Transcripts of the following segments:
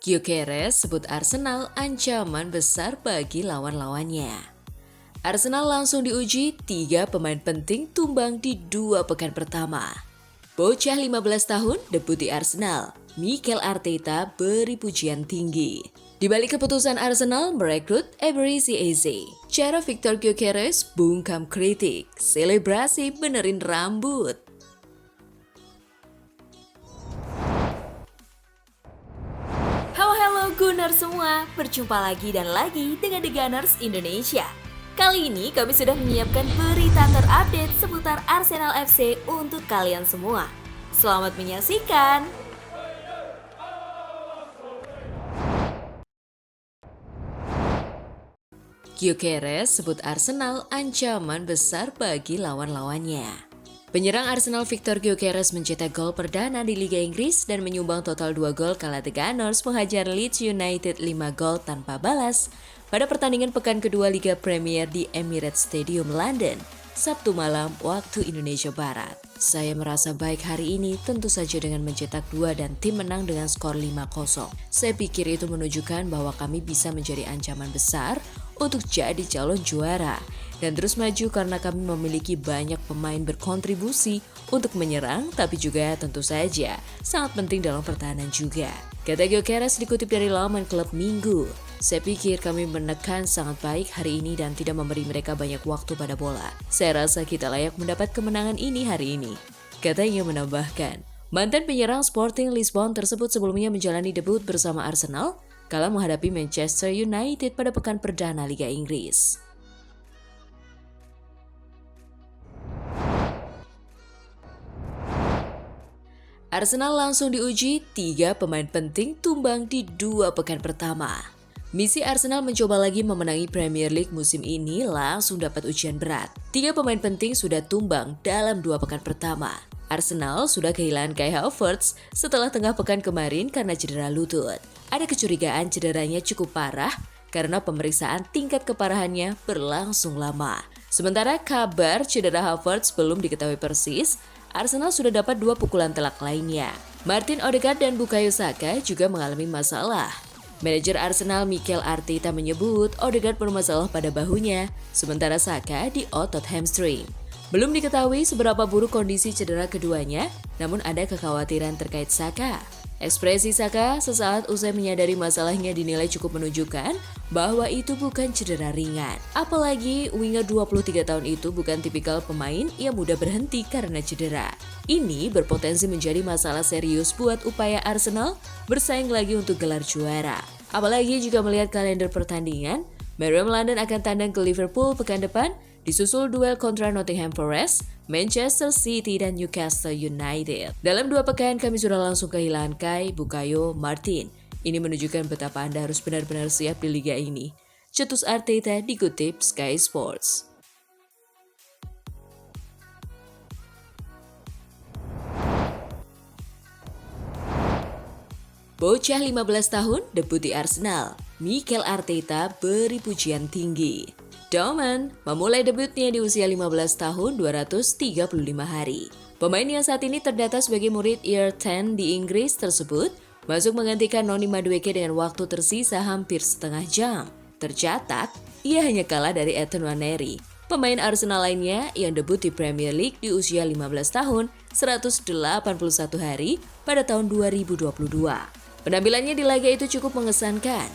Gyökeres sebut Arsenal ancaman besar bagi lawan-lawannya. Arsenal langsung diuji, 3 pemain penting tumbang di 2 pekan pertama. Bocah 15 tahun debut di Arsenal, Mikel Arteta beri pujian tinggi. Di balik keputusan Arsenal merekrut Eberechi Eze, cara Victor Gyökeres bungkam kritik, selebrasi benerin rambut. Halo Gunners semua, berjumpa lagi dan lagi dengan The Gunners Indonesia. Kali ini kami sudah menyiapkan berita terupdate seputar Arsenal FC untuk kalian semua. Selamat menyaksikan! Gyökeres sebut Arsenal ancaman besar bagi lawan-lawannya. Penyerang Arsenal Victor Gyökeres mencetak gol perdana di Liga Inggris dan menyumbang total 2 gol kala The Gunners menghajar Leeds United 5 gol tanpa balas pada pertandingan pekan kedua Liga Premier di Emirates Stadium London, Sabtu malam waktu Indonesia Barat. Saya merasa baik hari ini tentu saja dengan mencetak 2 dan tim menang dengan skor 5-0. Saya pikir itu menunjukkan bahwa kami bisa menjadi ancaman besar untuk jadi calon juara dan terus maju karena kami memiliki banyak pemain berkontribusi untuk menyerang tapi juga tentu saja sangat penting dalam pertahanan juga. Kata Gyökeres dikutip dari laman klub Minggu. Saya pikir kami menekan sangat baik hari ini dan tidak memberi mereka banyak waktu pada bola. Saya rasa kita layak mendapat kemenangan ini hari ini. Katanya menambahkan, mantan penyerang Sporting Lisbon tersebut sebelumnya menjalani debut bersama Arsenal kala menghadapi Manchester United pada pekan perdana Liga Inggris. Arsenal langsung diuji, 3 pemain penting tumbang di 2 pekan pertama. Misi Arsenal mencoba lagi memenangi Premier League musim ini langsung dapat ujian berat. 3 pemain penting sudah tumbang dalam 2 pekan pertama. Arsenal sudah kehilangan Kai Havertz setelah tengah pekan kemarin karena cedera lutut. Ada kecurigaan cederanya cukup parah karena pemeriksaan tingkat keparahannya berlangsung lama. Sementara kabar cedera Havertz belum diketahui persis, Arsenal sudah dapat 2 pukulan telak lainnya. Martin Odegaard dan Bukayo Saka juga mengalami masalah. Manajer Arsenal Mikel Arteta menyebut Odegaard bermasalah pada bahunya, sementara Saka di otot hamstring. Belum diketahui seberapa buruk kondisi cedera keduanya, namun ada kekhawatiran terkait Saka. Ekspresi Saka sesaat usai menyadari masalahnya dinilai cukup menunjukkan bahwa itu bukan cedera ringan. Apalagi winger 23 tahun itu bukan tipikal pemain yang mudah berhenti karena cedera. Ini berpotensi menjadi masalah serius buat upaya Arsenal bersaing lagi untuk gelar juara. Apalagi jika melihat kalender pertandingan, Mariam London akan tandang ke Liverpool pekan depan, disusul duel kontra Nottingham Forest, Manchester City, dan Newcastle United. Dalam 2 pekan kami sudah langsung kehilangan Kai, Bukayo, Martin. Ini menunjukkan betapa Anda harus benar-benar siap di liga ini. Cetus Arteta dikutip Sky Sports. Bocah 15 tahun debut di Arsenal, Mikel Arteta beri pujian tinggi. Dortmund memulai debutnya di usia 15 tahun 235 hari. Pemain yang saat ini terdata sebagai murid Year 10 di Inggris tersebut masuk menggantikan Noni Madueke dengan waktu tersisa hampir setengah jam. Tercatat, ia hanya kalah dari Ethan Nwaneri, pemain Arsenal lainnya yang debut di Premier League di usia 15 tahun 181 hari pada tahun 2022. Penampilannya di laga itu cukup mengesankan.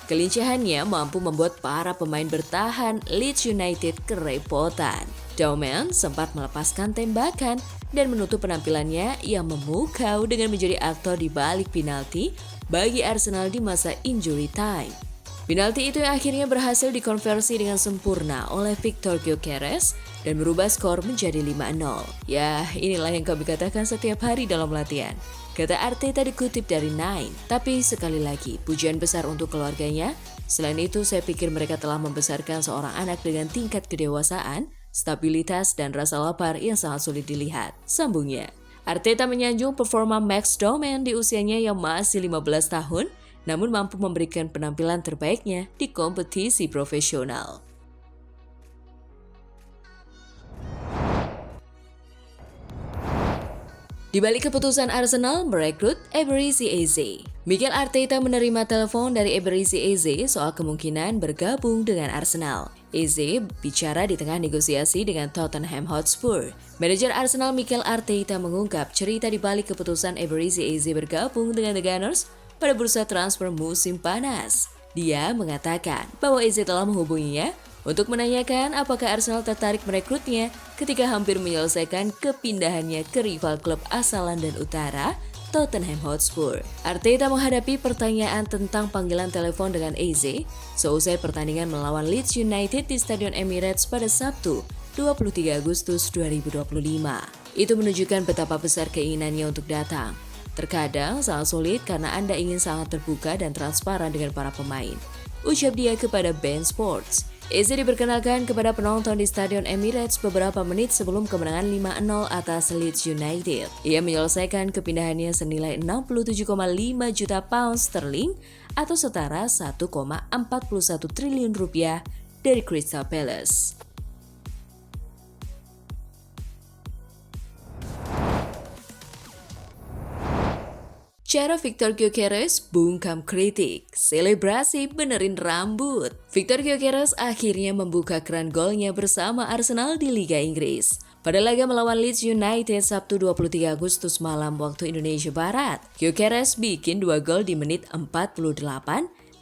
Kelincahannya mampu membuat para pemain bertahan Leeds United kerepotan. Dortmund sempat melepaskan tembakan dan menutup penampilannya yang memukau dengan menjadi aktor di balik penalti bagi Arsenal di masa injury time. Penalti itu yang akhirnya berhasil dikonversi dengan sempurna oleh Victor Gyökeres dan merubah skor menjadi 5-0. Ya, inilah yang kami katakan setiap hari dalam latihan. Kata Arteta dikutip dari Nine. Tapi sekali lagi, pujian besar untuk keluarganya. Selain itu, saya pikir mereka telah membesarkan seorang anak dengan tingkat kedewasaan, stabilitas, dan rasa lapar yang sangat sulit dilihat. Sambungnya, Arteta menyanjung performa Max Doman di usianya yang masih 15 tahun, namun mampu memberikan penampilan terbaiknya di kompetisi profesional. Di balik keputusan Arsenal merekrut Eberechi Eze, Mikel Arteta menerima telepon dari Eberechi Eze soal kemungkinan bergabung dengan Arsenal. Eze bicara di tengah negosiasi dengan Tottenham Hotspur. Manajer Arsenal Mikel Arteta mengungkap cerita di balik keputusan Eberechi Eze bergabung dengan The Gunners pada bursa transfer musim panas. Dia mengatakan bahwa Eze telah menghubunginya untuk menanyakan apakah Arsenal tertarik merekrutnya ketika hampir menyelesaikan kepindahannya ke rival klub asal London Utara, Tottenham Hotspur. Arteta menghadapi pertanyaan tentang panggilan telepon dengan Eze seusai pertandingan melawan Leeds United di Stadion Emirates pada Sabtu, 23 Agustus 2025. Itu menunjukkan betapa besar keinginannya untuk datang. Terkadang sangat sulit karena Anda ingin sangat terbuka dan transparan dengan para pemain, ucap dia kepada BeIN Sports. Eze diperkenalkan kepada penonton di Stadion Emirates beberapa menit sebelum kemenangan 5-0 atas Leeds United. Ia menyelesaikan kepindahannya senilai 67,5 juta pound sterling atau setara 1,41 triliun rupiah dari Crystal Palace. Cara Victor Gyökeres bungkam kritik, selebrasi benerin rambut. Victor Gyökeres akhirnya membuka keran golnya bersama Arsenal di Liga Inggris. Pada laga melawan Leeds United Sabtu 23 Agustus malam waktu Indonesia Barat, Gyökeres bikin 2 gol di menit 48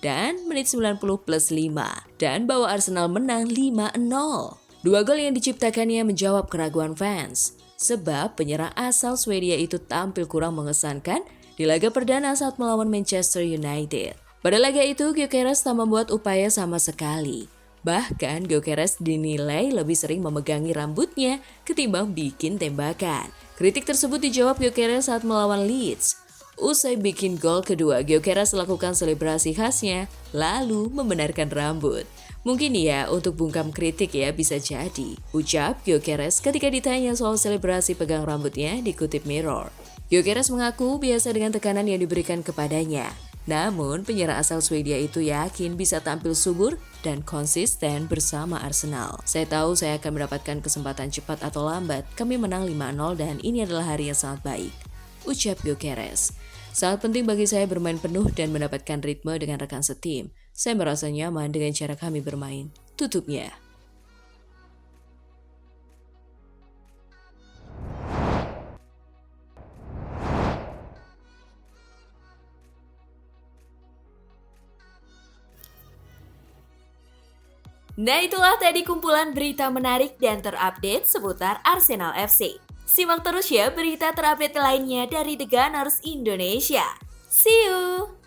dan menit 90 plus 5 dan bawa Arsenal menang 5-0. 2 gol yang diciptakannya menjawab keraguan fans, sebab penyerang asal Swedia itu tampil kurang mengesankan di laga perdana saat melawan Manchester United. Pada laga itu, Gyökeres tak membuat upaya sama sekali. Bahkan, Gyökeres dinilai lebih sering memegangi rambutnya ketimbang bikin tembakan. Kritik tersebut dijawab Gyökeres saat melawan Leeds. Usai bikin gol kedua, Gyökeres lakukan selebrasi khasnya, lalu membenarkan rambut. Mungkin ya, untuk bungkam kritik ya bisa jadi, ucap Gyökeres ketika ditanya soal selebrasi pegang rambutnya dikutip Mirror. Gyökeres mengaku biasa dengan tekanan yang diberikan kepadanya. Namun, penyerang asal Swedia itu yakin bisa tampil subur dan konsisten bersama Arsenal. Saya tahu saya akan mendapatkan kesempatan cepat atau lambat. Kami menang 5-0 dan ini adalah hari yang sangat baik, ucap Gyökeres. Sangat penting bagi saya bermain penuh dan mendapatkan ritme dengan rekan setim. Saya merasa nyaman dengan cara kami bermain, tutupnya. Nah, itulah tadi kumpulan berita menarik dan terupdate seputar Arsenal FC. Simak terus ya berita terupdate lainnya dari The Gunners Indonesia. See you!